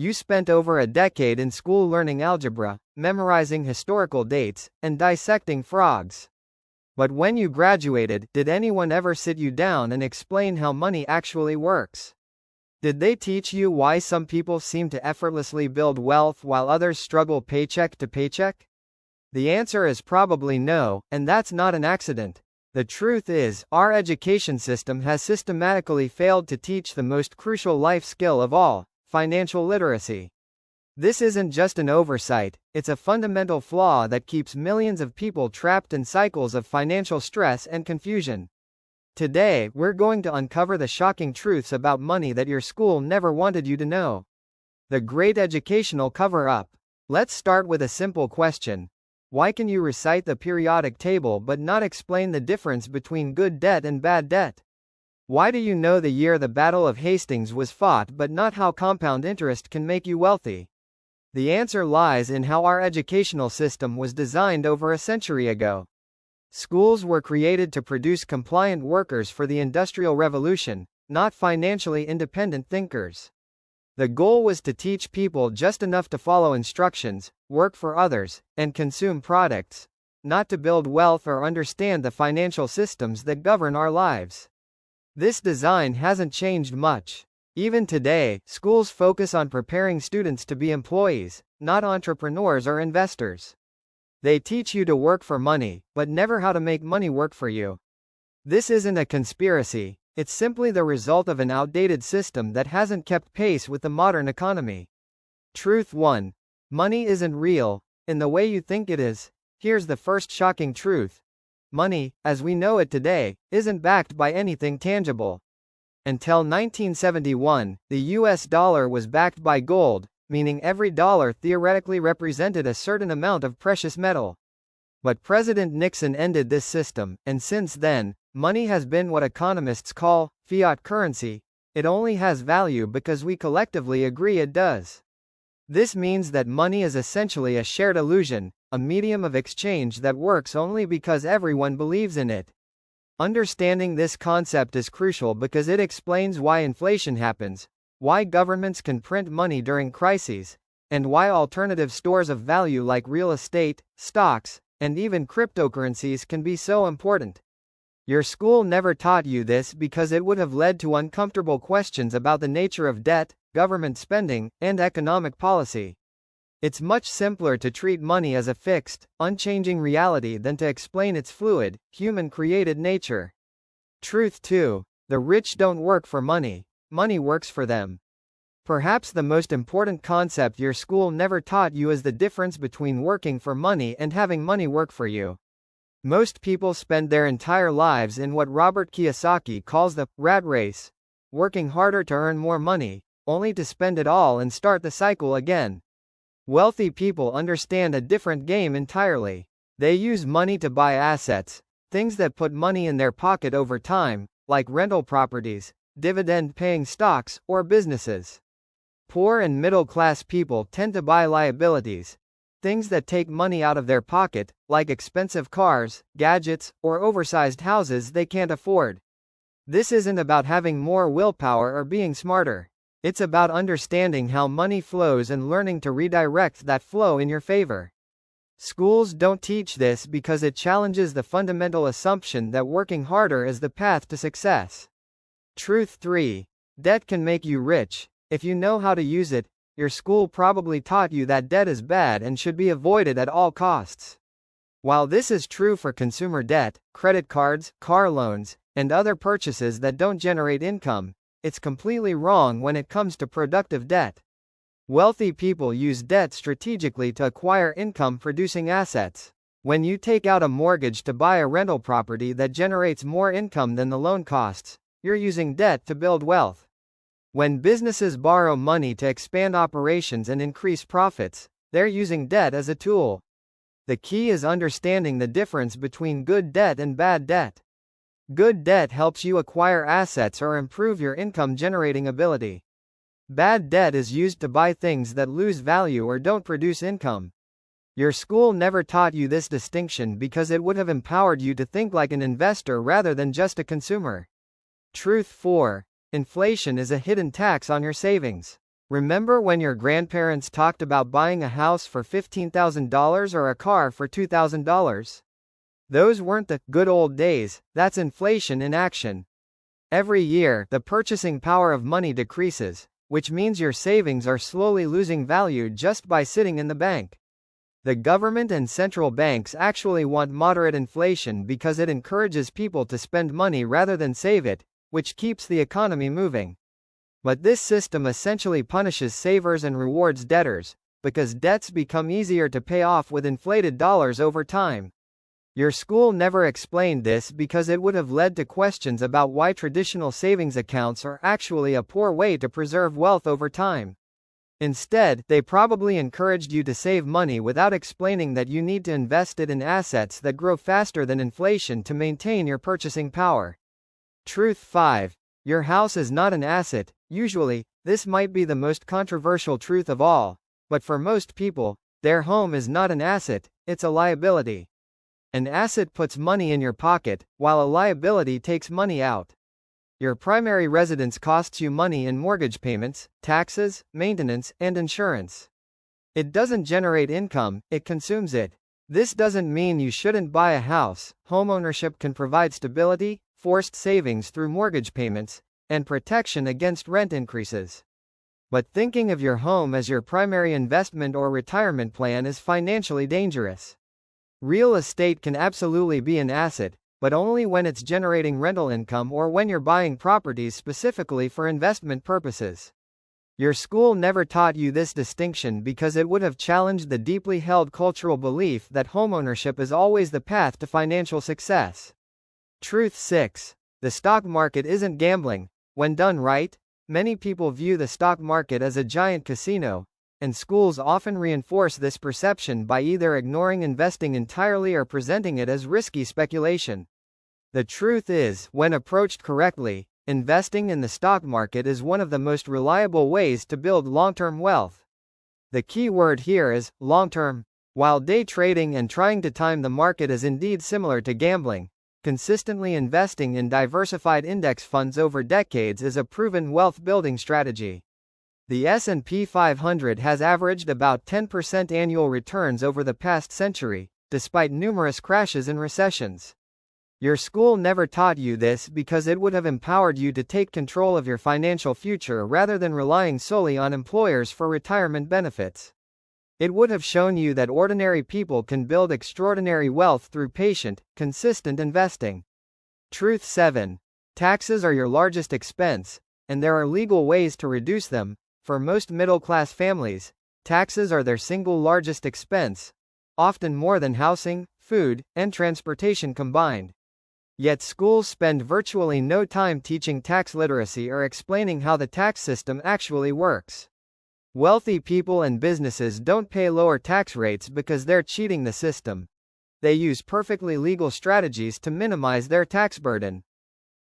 You spent over a decade in school learning algebra, memorizing historical dates, and dissecting frogs. But when you graduated, did anyone ever sit you down and explain how money actually works? Did they teach you why some people seem to effortlessly build wealth while others struggle paycheck to paycheck? The answer is probably no, and that's not an accident. The truth is, our education system has systematically failed to teach the most crucial life skill of all: financial literacy. This isn't just an oversight, it's a fundamental flaw that keeps millions of people trapped in cycles of financial stress and confusion. Today, we're going to uncover the shocking truths about money that your school never wanted you to know. The Great Educational Cover-Up. Let's start with a simple question. Why can you recite the periodic table but not explain the difference between good debt and bad debt? Why do you know the year the Battle of Hastings was fought but not how compound interest can make you wealthy? The answer lies in how our educational system was designed over a century ago. Schools were created to produce compliant workers for the Industrial Revolution, not financially independent thinkers. The goal was to teach people just enough to follow instructions, work for others, and consume products, not to build wealth or understand the financial systems that govern our lives. This design hasn't changed much. Even today, schools focus on preparing students to be employees, not entrepreneurs or investors. They teach you to work for money, but never how to make money work for you. This isn't a conspiracy, it's simply the result of an outdated system that hasn't kept pace with the modern economy. Truth 1. Money isn't real, in the way you think it is. Here's the first shocking truth. Money, as we know it today, isn't backed by anything tangible. Until 1971, the US dollar was backed by gold, meaning every dollar theoretically represented a certain amount of precious metal. But President Nixon ended this system, and since then, money has been what economists call fiat currency. It only has value because we collectively agree it does. This means that money is essentially a shared illusion, a medium of exchange that works only because everyone believes in it. Understanding this concept is crucial because it explains why inflation happens, why governments can print money during crises, and why alternative stores of value like real estate, stocks, and even cryptocurrencies can be so important. Your school never taught you this because it would have led to uncomfortable questions about the nature of debt, government spending, and economic policy. It's much simpler to treat money as a fixed, unchanging reality than to explain its fluid, human-created nature. Truth 2. The rich don't work for money. Money works for them. Perhaps the most important concept your school never taught you is the difference between working for money and having money work for you. Most people spend their entire lives in what Robert Kiyosaki calls the rat race, working harder to earn more money, only to spend it all and start the cycle again. Wealthy people understand a different game entirely. They use money to buy assets, things that put money in their pocket over time, like rental properties, dividend-paying stocks, or businesses. Poor and middle-class people tend to buy liabilities, things that take money out of their pocket, like expensive cars, gadgets, or oversized houses they can't afford. This isn't about having more willpower or being smarter. It's about understanding how money flows and learning to redirect that flow in your favor. Schools don't teach this because it challenges the fundamental assumption that working harder is the path to success. Truth 3. Debt can make you rich. If you know how to use it, your school probably taught you that debt is bad and should be avoided at all costs. While this is true for consumer debt, credit cards, car loans, and other purchases that don't generate income, it's completely wrong when it comes to productive debt. Wealthy people use debt strategically to acquire income-producing assets. When you take out a mortgage to buy a rental property that generates more income than the loan costs, you're using debt to build wealth. When businesses borrow money to expand operations and increase profits, they're using debt as a tool. The key is understanding the difference between good debt and bad debt. Good debt helps you acquire assets or improve your income-generating ability. Bad debt is used to buy things that lose value or don't produce income. Your school never taught you this distinction because it would have empowered you to think like an investor rather than just a consumer. Truth 4. Inflation is a hidden tax on your savings. Remember when your grandparents talked about buying a house for $15,000 or a car for $2,000? Those weren't the good old days, that's inflation in action. Every year, the purchasing power of money decreases, which means your savings are slowly losing value just by sitting in the bank. The government and central banks actually want moderate inflation because it encourages people to spend money rather than save it, which keeps the economy moving. But this system essentially punishes savers and rewards debtors, because debts become easier to pay off with inflated dollars over time. Your school never explained this because it would have led to questions about why traditional savings accounts are actually a poor way to preserve wealth over time. Instead, they probably encouraged you to save money without explaining that you need to invest it in assets that grow faster than inflation to maintain your purchasing power. Truth 5. Your house is not an asset. Usually, this might be the most controversial truth of all, but for most people, their home is not an asset, it's a liability. An asset puts money in your pocket, while a liability takes money out. Your primary residence costs you money in mortgage payments, taxes, maintenance, and insurance. It doesn't generate income, it consumes it. This doesn't mean you shouldn't buy a house. Homeownership can provide stability, forced savings through mortgage payments, and protection against rent increases. But thinking of your home as your primary investment or retirement plan is financially dangerous. Real estate can absolutely be an asset, but only when it's generating rental income or when you're buying properties specifically for investment purposes. Your school never taught you this distinction because it would have challenged the deeply held cultural belief that homeownership is always the path to financial success. Truth 6. The stock market isn't gambling. When done right, many people view the stock market as a giant casino, and schools often reinforce this perception by either ignoring investing entirely or presenting it as risky speculation. The truth is, when approached correctly, investing in the stock market is one of the most reliable ways to build long-term wealth. The key word here is long-term. While day trading and trying to time the market is indeed similar to gambling, consistently investing in diversified index funds over decades is a proven wealth-building strategy. The S&P 500 has averaged about 10% annual returns over the past century, despite numerous crashes and recessions. Your school never taught you this because it would have empowered you to take control of your financial future rather than relying solely on employers for retirement benefits. It would have shown you that ordinary people can build extraordinary wealth through patient, consistent investing. Truth 7. Taxes are your largest expense, and there are legal ways to reduce them. For most middle-class families, taxes are their single largest expense, often more than housing, food, and transportation combined. Yet schools spend virtually no time teaching tax literacy or explaining how the tax system actually works. Wealthy people and businesses don't pay lower tax rates because they're cheating the system. They use perfectly legal strategies to minimize their tax burden.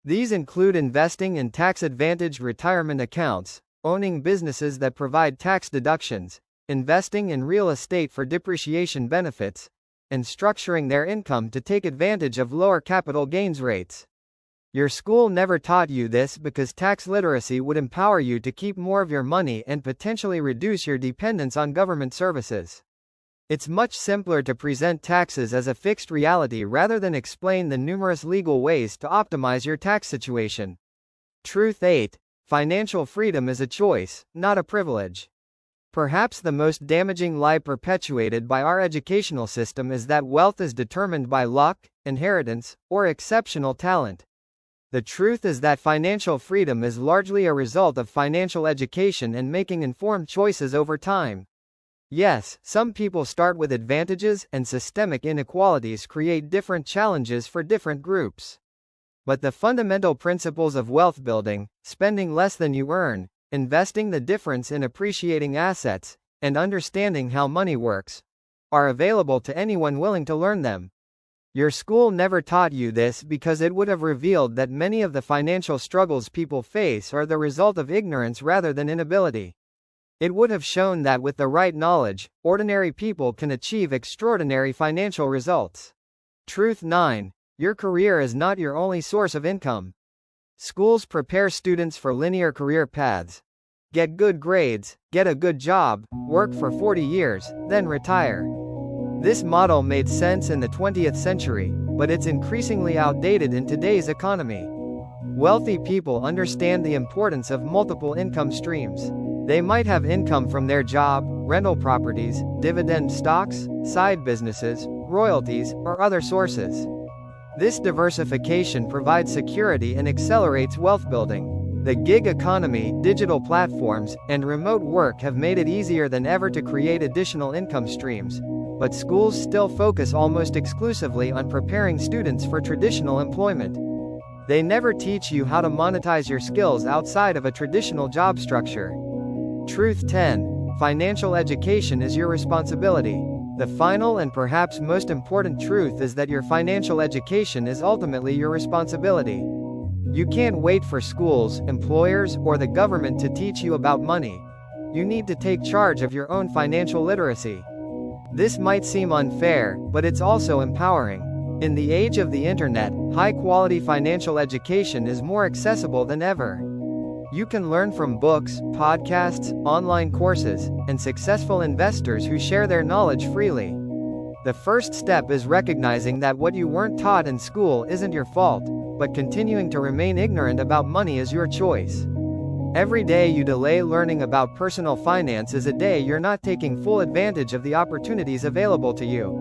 These include investing in tax-advantaged retirement accounts, owning businesses that provide tax deductions, investing in real estate for depreciation benefits, and structuring their income to take advantage of lower capital gains rates. Your school never taught you this because tax literacy would empower you to keep more of your money and potentially reduce your dependence on government services. It's much simpler to present taxes as a fixed reality rather than explain the numerous legal ways to optimize your tax situation. Truth 8. Financial freedom is a choice, not a privilege. Perhaps the most damaging lie perpetuated by our educational system is that wealth is determined by luck, inheritance, or exceptional talent. The truth is that financial freedom is largely a result of financial education and making informed choices over time. Yes, some people start with advantages, and systemic inequalities create different challenges for different groups. But the fundamental principles of wealth building, spending less than you earn, investing the difference in appreciating assets, and understanding how money works, are available to anyone willing to learn them. Your school never taught you this because it would have revealed that many of the financial struggles people face are the result of ignorance rather than inability. It would have shown that with the right knowledge, ordinary people can achieve extraordinary financial results. Truth 9. Your career is not your only source of income. Schools prepare students for linear career paths. get good grades, get a good job, work for 40 years, then retire. This model made sense in the 20th century, but it's increasingly outdated in today's economy. Wealthy people understand the importance of multiple income streams. They might have income from their job, rental properties, dividend stocks, side businesses, royalties, or other sources. This diversification provides security and accelerates wealth building. The gig economy, digital platforms, and remote work have made it easier than ever to create additional income streams, but schools still focus almost exclusively on preparing students for traditional employment. They never teach you how to monetize your skills outside of a traditional job structure. Truth 10. Financial education is your responsibility. The final and perhaps most important truth is that your financial education is ultimately your responsibility. You can't wait for schools, employers, or the government to teach you about money. You need to take charge of your own financial literacy. This might seem unfair, but it's also empowering. In the age of the internet, high-quality financial education is more accessible than ever. You can learn from books, podcasts, online courses, and successful investors who share their knowledge freely. The first step is recognizing that what you weren't taught in school isn't your fault, but continuing to remain ignorant about money is your choice. Every day you delay learning about personal finance is a day you're not taking full advantage of the opportunities available to you.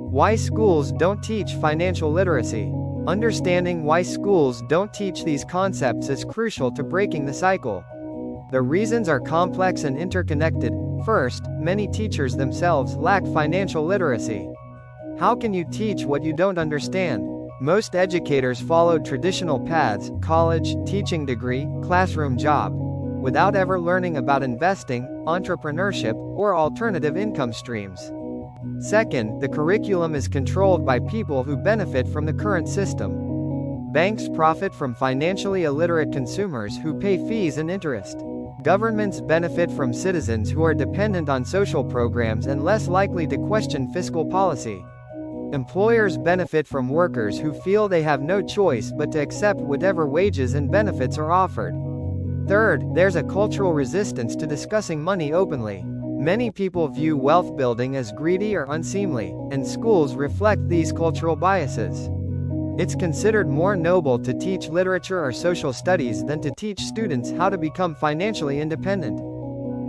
Why schools don't teach financial literacy. Understanding why schools don't teach these concepts is crucial to breaking the cycle. The reasons are complex and interconnected. First, many teachers themselves lack financial literacy. How can you teach what you don't understand? Most educators followed traditional paths, college, teaching degree, classroom job, without ever learning about investing, entrepreneurship, or alternative income streams. Second, the curriculum is controlled by people who benefit from the current system. Banks profit from financially illiterate consumers who pay fees and interest. Governments benefit from citizens who are dependent on social programs and less likely to question fiscal policy. Employers benefit from workers who feel they have no choice but to accept whatever wages and benefits are offered. Third, there's a cultural resistance to discussing money openly. Many people view wealth building as greedy or unseemly, and schools reflect these cultural biases. It's considered more noble to teach literature or social studies than to teach students how to become financially independent.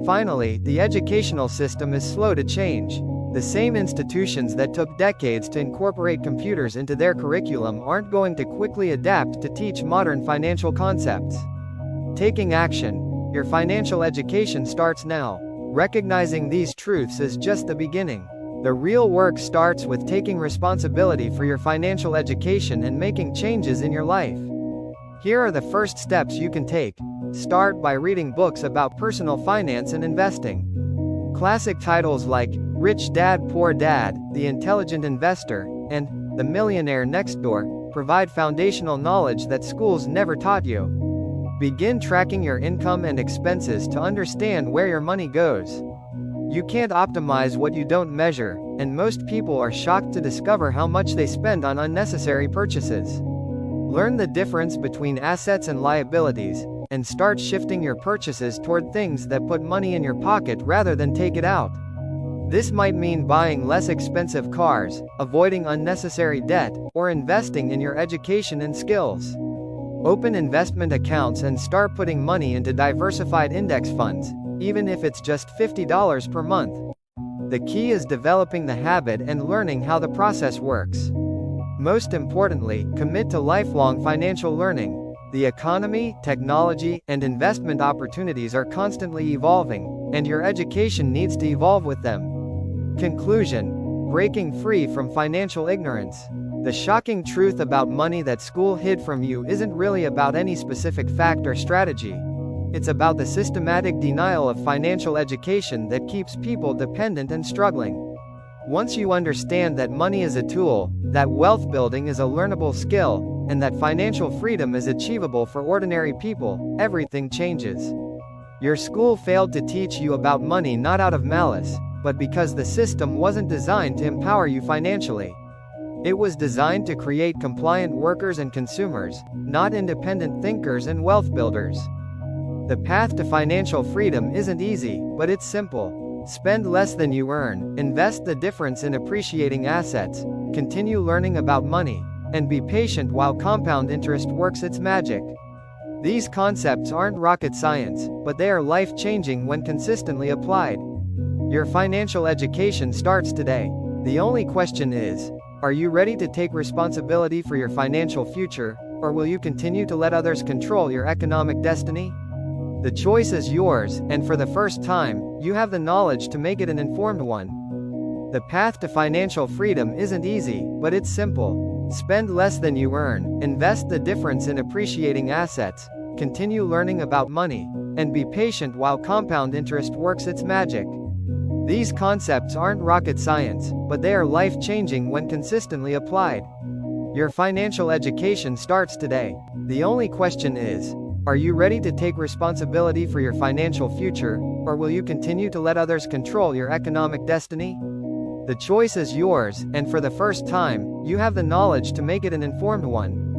Finally, the educational system is slow to change. The same institutions that took decades to incorporate computers into their curriculum aren't going to quickly adapt to teach modern financial concepts. Taking action. Your financial education starts now. Recognizing these truths is just the beginning. The real work starts with taking responsibility for your financial education and making changes in your life. Here are the first steps you can take. Start by reading books about personal finance and investing. Classic titles like Rich Dad Poor Dad, The Intelligent Investor, and The Millionaire Next Door provide foundational knowledge that schools never taught you. Begin tracking your income and expenses to understand where your money goes. You can't optimize what you don't measure, and most people are shocked to discover how much they spend on unnecessary purchases. Learn the difference between assets and liabilities, and start shifting your purchases toward things that put money in your pocket rather than take it out. This might mean buying less expensive cars, avoiding unnecessary debt, or investing in your education and skills. Open investment accounts and start putting money into diversified index funds, even if it's just $50 per month. The key is developing the habit and learning how the process works. Most importantly, commit to lifelong financial learning. The economy, technology, and investment opportunities are constantly evolving, and your education needs to evolve with them. Conclusion: breaking free from financial ignorance. The shocking truth about money that school hid from you isn't really about any specific fact or strategy. It's about the systematic denial of financial education that keeps people dependent and struggling. Once you understand that money is a tool, that wealth building is a learnable skill, and that financial freedom is achievable for ordinary people, everything changes. Your school failed to teach you about money not out of malice, but because the system wasn't designed to empower you financially. It was designed to create compliant workers and consumers, not independent thinkers and wealth builders. The path to financial freedom isn't easy, but it's simple. Spend less than you earn, invest the difference in appreciating assets, continue learning about money, and be patient while compound interest works its magic. These concepts aren't rocket science, but they are life-changing when consistently applied. Your financial education starts today. The only question is, are you ready to take responsibility for your financial future, or will you continue to let others control your economic destiny? The choice is yours, and for the first time, you have the knowledge to make it an informed one. The path to financial freedom isn't easy, but it's simple. Spend less than you earn, invest the difference in appreciating assets, continue learning about money, and be patient while compound interest works its magic. These concepts aren't rocket science, but they are life-changing when consistently applied. Your financial education starts today. The only question is, are you ready to take responsibility for your financial future, or will you continue to let others control your economic destiny? The choice is yours, and for the first time, you have the knowledge to make it an informed one.